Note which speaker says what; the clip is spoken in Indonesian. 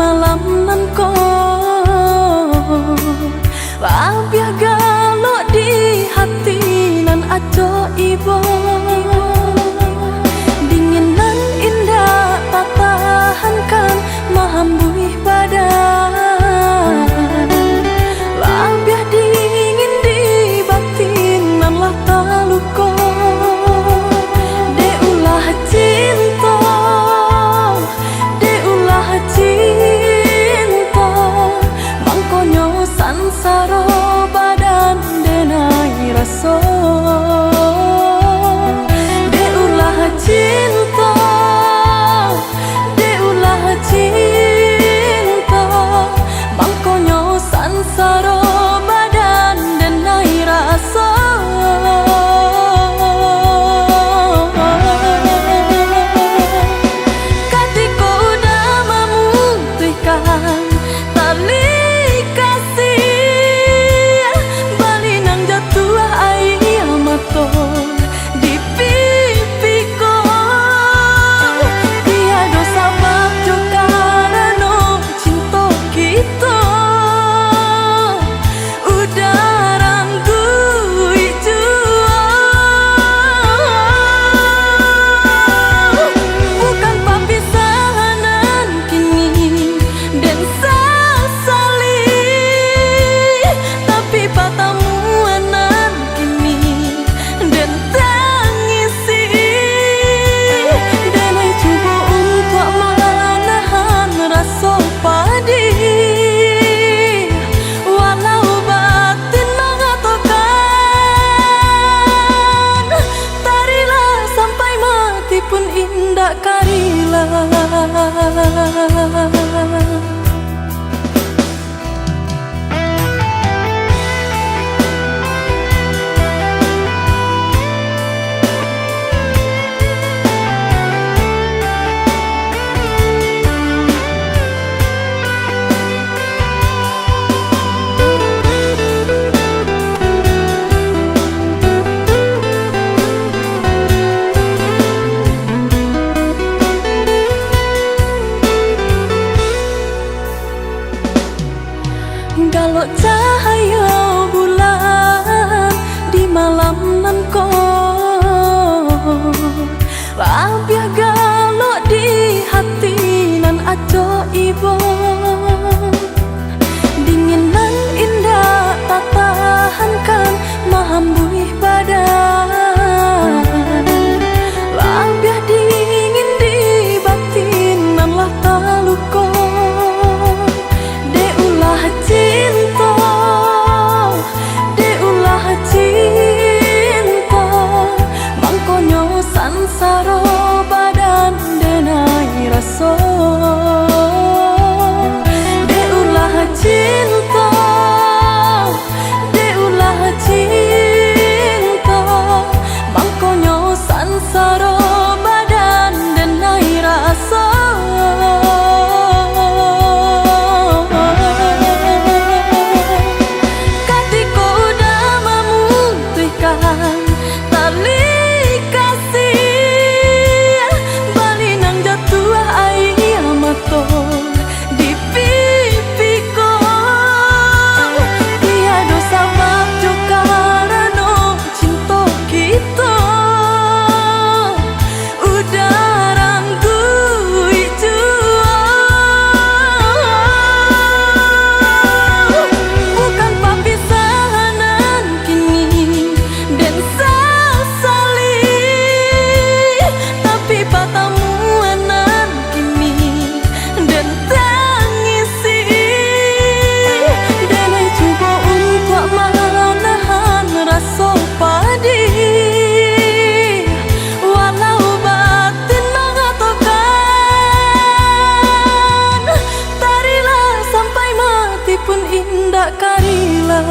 Speaker 1: malam nan ko Labiah galok di hati nan aco ibo Dingin nan indah tak tahankan mahambuih badan Labiah dingin di batin nan lah taluko De ulah cinta Mangkonyo sansaro badan denai raso De ulah cinta Mangkonyo sansaro badan denai raso Katiko udah memutihkan tali kasih Balinang jatuh air mata di pipiku Tiada sabab juga karena cinta kita Udah ranggui jua Bukan papisahan kini dan sasali Tapi patamuanan kini dan tangisi Dan ai cuba untuk menahan rasa padi Walau batin mengatakan Tarilah sampai mati pun indah karilah Galok cahaya bulan di malam nan ko Labiah galok di hati nan aco ibo Dingin nan indah tak tahankan mahambuih badan Labiah dingin di batin nan lah taluko De ulah cinta Mangkonyo sansaro badan denai raso De ulah cinta Mangkonyo sansaro badan denai raso Katiko udah memutihkan tali kasih Balinang jatuh air mata di pipiku Tiada sabab juga karena cinta kita Udah ranggui jua Bukan papisahan kini dan sasali Tapi patamuanan kini dan tangisi Dan ai cuba untuk menahan rasa padi Walau batin mengatakan Tarilah sampai mati pun indah karilah